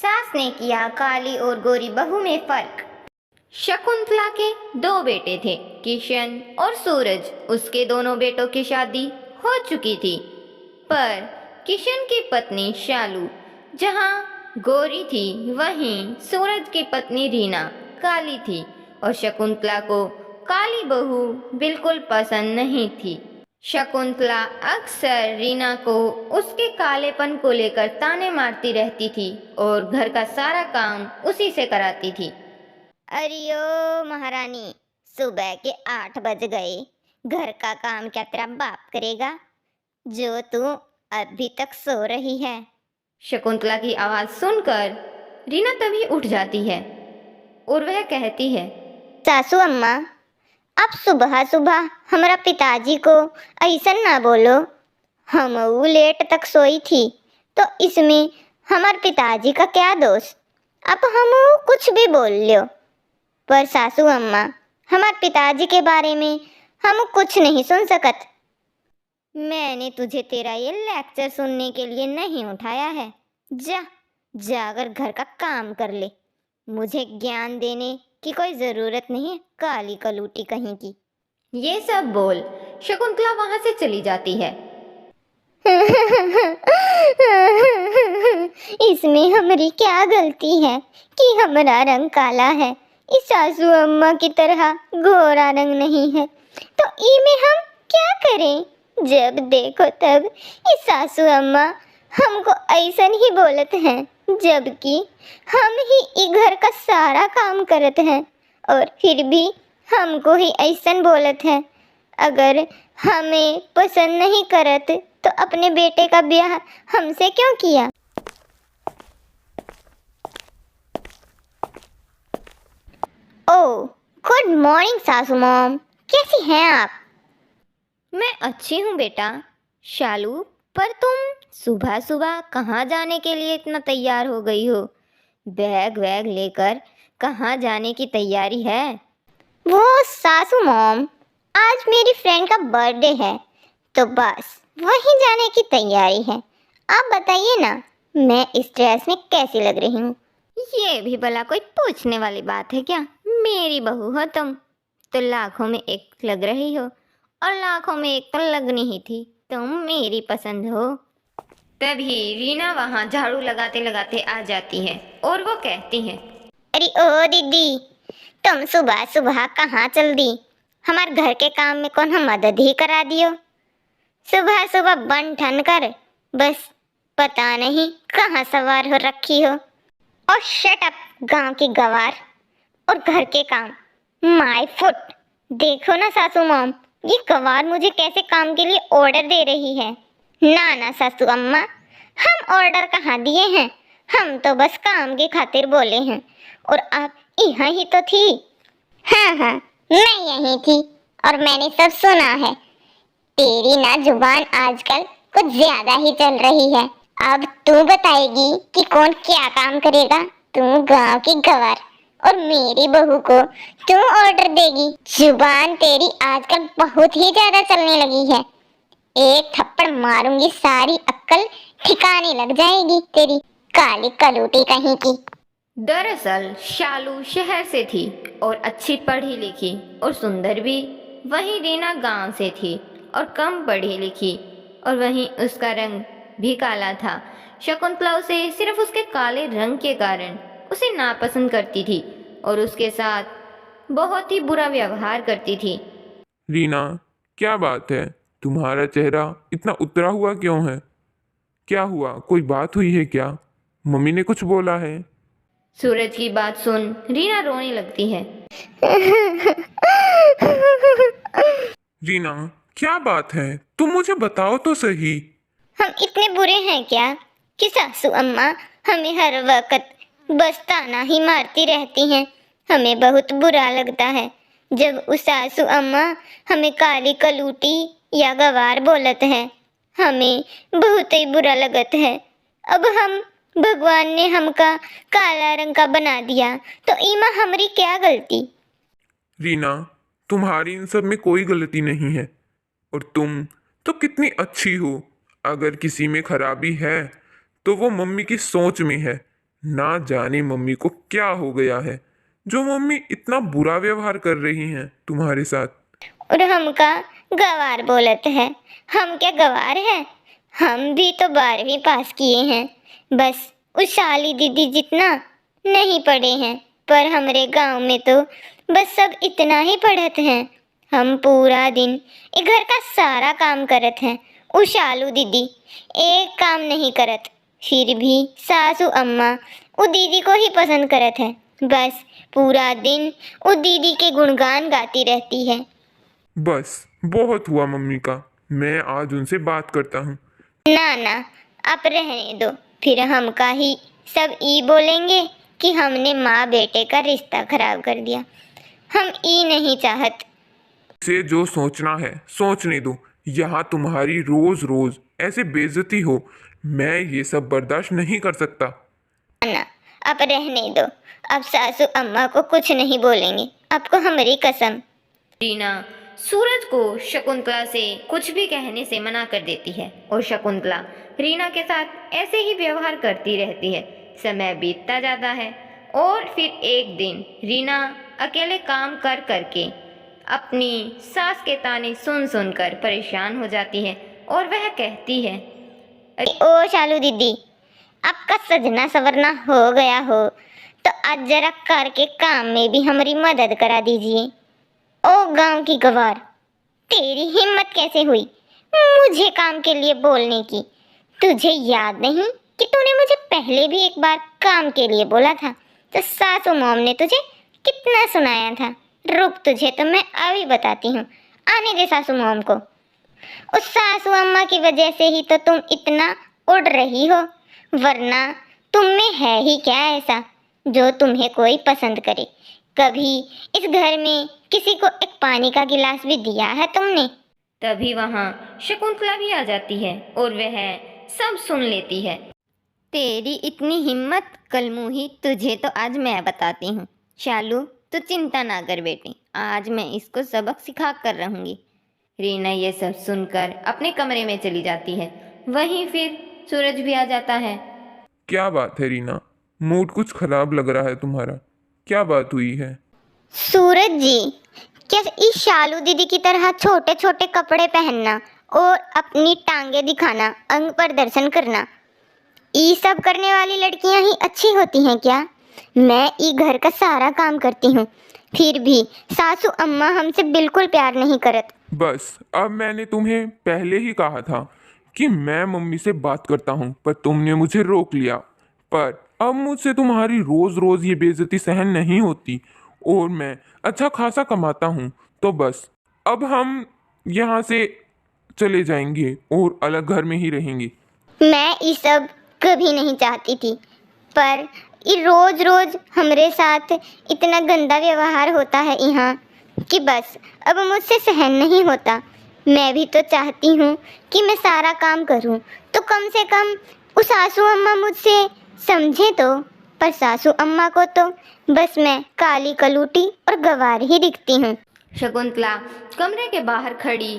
सास ने किया काली और गोरी बहू में फर्क। शकुंतला के दो बेटे थे, किशन और सूरज। उसके दोनों बेटों की शादी हो चुकी थी, पर किशन की पत्नी शालू जहाँ गोरी थी, वहीं सूरज की पत्नी रीना काली थी। और शकुंतला को काली बहू बिल्कुल पसंद नहीं थी। शकुंतला अक्सर रीना को उसके कालेपन को लेकर ताने मारती रहती थी और घर का सारा काम उसी से कराती थी। अरे ओ महारानी, सुबह के 8 बज गए। घर का काम क्या तेरा बाप करेगा, जो तू अभी तक सो रही है? शकुंतला की आवाज सुनकर रीना तभी उठ जाती है और वह कहती है, सासू अम्मा, आप सुबह सुबह हमारा पिताजी को ऐसा ना बोलो। हम लेट तक सोई थी, तो इसमें हमारे पिताजी का क्या दोष? अब हम कुछ भी बोल लो, पर सासू अम्मा, हमारे पिताजी के बारे में हम कुछ नहीं सुन सकत। मैंने तुझे तेरा ये लेक्चर सुनने के लिए नहीं उठाया है। जा जाकर घर का काम कर ले। मुझे ज्ञान देने की कोई जरूरत नहीं है, काली कलूटी कहीं की। ये सब बोल शकुंतला वहां से चली जाती है। इसमें हमारी क्या गलती है कि हमारा रंग काला है? इस सासू अम्मा की तरह गोरा रंग नहीं है, तो इमे हम क्या करें? जब देखो तब इस सासू अम्मा हमको ऐसा ही बोलत हैं, जबकि हम ही ई घर का सारा काम करत हैं, और फिर भी हमको ही ऐसा बोलत हैं। अगर हमें पसंद नहीं करत तो अपने बेटे का ब्याह हमसे क्यों किया? ओह, गुड मॉर्निंग सासू मॉम, कैसी हैं आप? मैं अच्छी हूँ बेटा। शालू, पर तुम सुबह सुबह कहाँ जाने के लिए इतना तैयार हो गई हो? बैग वैग लेकर कहाँ जाने की तैयारी है? वो सासू मॉम, आज मेरी फ्रेंड का बर्थडे है, तो बस वहीं जाने की तैयारी है। आप बताइए ना, मैं इस ड्रेस में कैसी लग रही हूँ? ये भी भला कोई पूछने वाली बात है क्या? मेरी बहू हो तुम, तो लाखों में एक लग रही हो, और लाखों में एक तो लगनी ही थी। तुम मेरी पसंद हो। तभी रीना वहाँ झाड़ू लगाते लगाते आ जाती है और वो कहती है, अरे ओ दीदी, तुम सुबह सुबह कहाँ चल दी? हमारे घर के काम में कौन हम मदद ही करा दियो? सुबह सुबह बन ठन कर बस पता नहीं कहाँ सवार हो रखी हो। और शट अप गांव की गवार, और घर के काम, माय फुट। देखो ना सासू मॉम, ये गवार मुझे कैसे काम के लिए ऑर्डर दे रही है। ना ना सासू अम्मा, हम ऑर्डर कहाँ दिए हैं, हम तो बस काम के खातिर बोले हैं, और आप यहाँ ही तो थी। हाँ हाँ, मैं यहीं थी और मैंने सब सुना है। तेरी ना जुबान आजकल कुछ ज्यादा ही चल रही है। अब तू बताएगी कि कौन क्या काम करेगा? तू गांव की गवार और मेरी बहू को तू ऑर्डर देगी? जुबान तेरी आजकल बहुत ही ज्यादा चलने लगी है। एक थप्पड़ मारूंगी, सारी अक्ल ठिकाने लग जाएगी तेरी, काली कलूटी कहीं की। दरअसल शालू शहर से थी और अच्छी पढ़ी लिखी और सुंदर भी। वहीं रीना गांव से थी और कम पढ़ी लिखी, और वहीं उसका रंग भी काला था। शकुंतला उसे सिर्फ उसके काले रंग के कारण उसे नापसंद करती थी और उसके साथ बहुत ही बुरा व्यवहार करती थी। रीना, क्या बात है? तुम्हारा चेहरा इतना उतरा हुआ क्यों है? क्या हुआ? कोई बात हुई है क्या? मम्मी ने कुछ बोला है? सूरज की बात सुन रीना रोने लगती है। रीना, क्या बात है? तुम मुझे बताओ तो सही। हम इतने बुरे हैं क्या कि सासू अम्मा हमें हर वक्त बस ताना ही मारती रहती हैं? हमें बहुत बुरा लगता है जब उस सासू अम्मा हमें काली कलूटी या गवार बोलत है। हमें बहुत ही बुरा लगत है। अब हम भगवान ने हमका काला रंग का बना दिया, तो इमा हमारी क्या गलती? रीना, तुम्हारी इन सब में कोई गलती नहीं है, और तुम तो कितनी अच्छी हो। अगर किसी में खराबी है तो वो मम्मी की सोच में है, ना जाने मम्मी को क्या हो गया है जो मम्मी इतना बुरा व्यवहार कर रही हैं तुम्हारे साथ। और हमका गवार बोलत है। हम क्या गवार है? हम भी तो 12वीं पास किए हैं, बस उस शाली दीदी जितना नहीं पढ़े हैं। पर हमरे गांव में तो बस सब इतना ही पढ़त हैं। हम पूरा दिन ए घर का सारा काम करत हैं। उ शालू दीदी एक काम नहीं करत, फिर भी सासू अम्मा उ दीदी को ही पसंद करत है। बस पूरा दिन उ दीदी के गुणगान गाती रहती है। बस बहुत हुआ मम्मी का, मैं आज उनसे बात करता हूँ। ना ना, आप रहने दो, फिर हमका ही सब ई बोलेंगे कि हमने माँ बेटे का रिश्ता खराब कर दिया। हम ई नहीं चाहत। से जो सोचना है सोचने दो। यहाँ तुम्हारी रोज रोज ऐसे बेइज्जती हो, मैं ये सब बर्दाश्त नहीं कर सकता। ना, आप रहने दो। अब सासू अम्मा को कुछ नहीं बोलेंगे, आपको हमारी कसम। रीना सूरज को शकुंतला से कुछ भी कहने से मना कर देती है और शकुंतला रीना के साथ ऐसे ही व्यवहार करती रहती है। समय बीतता जाता है और फिर एक दिन रीना अकेले काम कर करके अपनी सास के ताने सुन सुनकर परेशान हो जाती है और वह कहती है, ओ शालू दीदी, आपका सजना सवरना हो गया हो तो आज जरा करके काम में भी हमारी मदद करा दीजिए। ओ गांव की गवार, तेरी हिम्मत कैसे हुई मुझे काम के लिए बोलने की? तुझे याद नहीं कि तूने मुझे पहले भी एक बार काम के लिए बोला था तो सासू मॉम ने तुझे कितना सुनाया था? रुक, तुझे तो मैं अभी बताती हूँ। आने दे सासू मॉम को। उस सासू अम्मा की वजह से ही तो तुम इतना उड़ रही हो, वरना तुम में है ही क्या ऐसा जो तुम्हें कोई पसंद करे? कभी इस घर में किसी को एक पानी का गिलास भी दिया है तुमने? तभी वहाँ शकुंतला भी आ जाती है और वह सब सुन लेती है। तेरी इतनी हिम्मत कलमुही, तुझे तो आज मैं बताती हूँ। शालू तू चिंता ना कर बेटी, आज मैं इसको सबक सिखा कर रहूँगी। रीना ये सब सुनकर अपने कमरे में चली जाती है। वहीं फिर सूरज भी आ जाता है। क्या बात है रीना, मूड कुछ खराब लग रहा है तुम्हारा, क्या बात हुई है? सूरज जी, क्या इस शालू दीदी की तरह छोटे छोटे कपड़े पहनना और अपनी टांगे दिखाना, अंग प्रदर्शन करना, ये सब करने वाली लड़कियां ही अच्छी होती हैं क्या? मैं ई घर का सारा काम करती हूँ, फिर भी सासू अम्मा हमसे बिल्कुल प्यार नहीं करत। बस अब मैंने तुम्हें पहले ही कहा था कि मैं मम्मी से बात करता हूँ, पर तुमने मुझे रोक लिया। पर अब मुझसे तुम्हारी रोज रोज ये बेइज्जती सहन नहीं होती और मैं अच्छा खासा कमाता हूँ, तो बस अब हम यहाँ से चले जाएंगे और अलग घर में ही रहेंगे। मैं ये सब कभी नहीं चाहती थी, पर ये रोज रोज हमरे साथ इतना गंदा व्यवहार होता है यहाँ कि बस अब मुझसे सहन नहीं होता। मैं भी तो चाहती हूँ कि मैं सारा काम करूँ, तो कम से कम उस सासू अम्मा मुझसे समझे तो। पर सासू अम्मा को तो बस मैं काली कलूटी और गवार ही दिखती हूँ। शकुंतला कमरे के बाहर खड़ी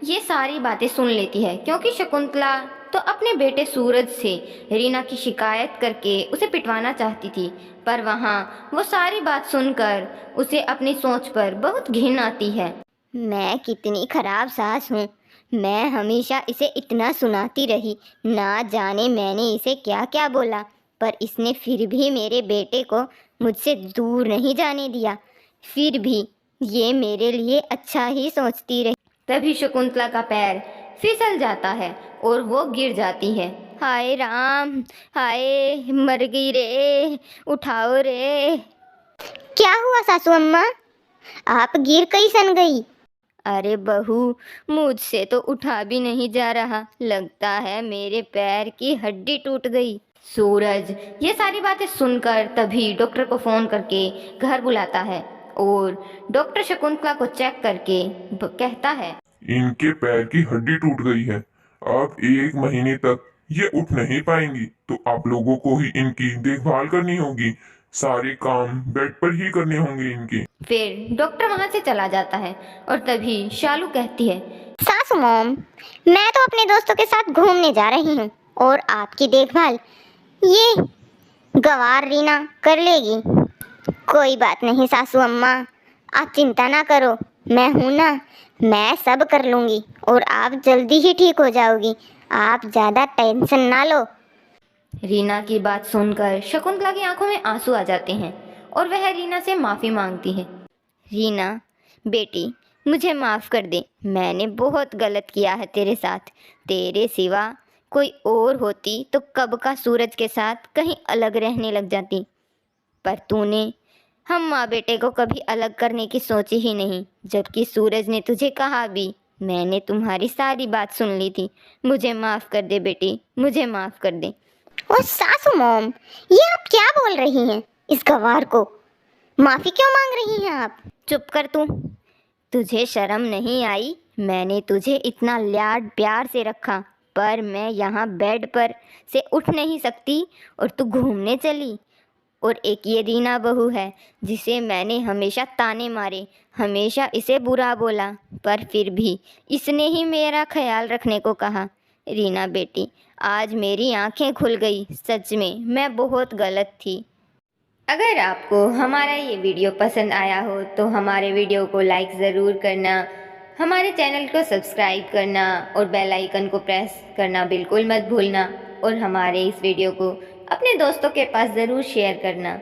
ये सारी बातें सुन लेती है, क्योंकि शकुंतला तो अपने बेटे सूरज से रीना की शिकायत करके उसे पिटवाना चाहती थी। पर वहाँ वो सारी बात सुनकर उसे अपनी सोच पर बहुत घिन आती है। मैं कितनी खराब सास हूँ, मैं हमेशा इसे इतना सुनाती रही, ना जाने मैंने इसे क्या क्या बोला, पर इसने फिर भी मेरे बेटे को मुझसे दूर नहीं जाने दिया। फिर भी ये मेरे लिए अच्छा ही सोचती रही। तभी शकुंतला का पैर फिसल जाता है और वो गिर जाती है। हाय राम, हाय मर गई रे, उठाओ रे। क्या हुआ सासू अम्मा, आप गिर कैसन गई? अरे बहू, मुझसे तो उठा भी नहीं जा रहा, लगता है मेरे पैर की हड्डी टूट गई। सूरज ये सारी बातें सुनकर तभी डॉक्टर को फोन करके घर बुलाता है और डॉक्टर शकुंतला को चेक करके कहता है, इनके पैर की हड्डी टूट गई है, अब 1 महीने तक ये उठ नहीं पाएंगी, तो आप लोगों को ही इनकी देखभाल करनी होगी, सारे काम बेड पर ही करने होंगे इनके। फिर डॉक्टर वहां से चला जाता है और तभी शालू कहती है, सासू मॉम, मैं तो अपने दोस्तों के साथ घूमने जा रही हूँ और आपकी देखभाल ये गवार रीना कर लेगी। कोई बात नहीं सासू अम्मा, आप चिंता ना करो, मैं हूं ना, मैं सब कर लूंगी और आप जल्दी ही ठीक हो जाओगी, आप ज़्यादा टेंशन ना लो। रीना की बात सुनकर शकुंतला की आंखों में आंसू आ जाते हैं और वह रीना से माफ़ी मांगती है। रीना बेटी, मुझे माफ़ कर दे, मैंने बहुत गलत किया है तेरे साथ। तेरे सिवा कोई और होती तो कब का सूरज के साथ कहीं अलग रहने लग जाती, पर तूने हम माँ बेटे को कभी अलग करने की सोची ही नहीं। जबकि सूरज ने तुझे कहा भी, मैंने तुम्हारी सारी बात सुन ली थी। मुझे माफ़ कर दे बेटी, मुझे माफ़ कर दे। ओ सासू मॉम, ये आप क्या बोल रही हैं? इस गवार को माफी क्यों मांग रही हैं आप? चुप कर तू, तुझे शर्म नहीं आई? मैंने तुझे इतना लाड प्यार से रखा, पर मैं यहाँ बेड पर से उठ नहीं सकती और तू घूमने चली। और एक ये रीना बहू है जिसे मैंने हमेशा ताने मारे, हमेशा इसे बुरा बोला, पर फिर भी इसने ही मेरा ख्याल रखने को कहा। रीना बेटी, आज मेरी आंखें खुल गई, सच में मैं बहुत गलत थी। अगर आपको हमारा ये वीडियो पसंद आया हो तो हमारे वीडियो को लाइक ज़रूर करना, हमारे चैनल को सब्सक्राइब करना और बेल आइकन को प्रेस करना बिल्कुल मत भूलना, और हमारे इस वीडियो को अपने दोस्तों के पास ज़रूर शेयर करना।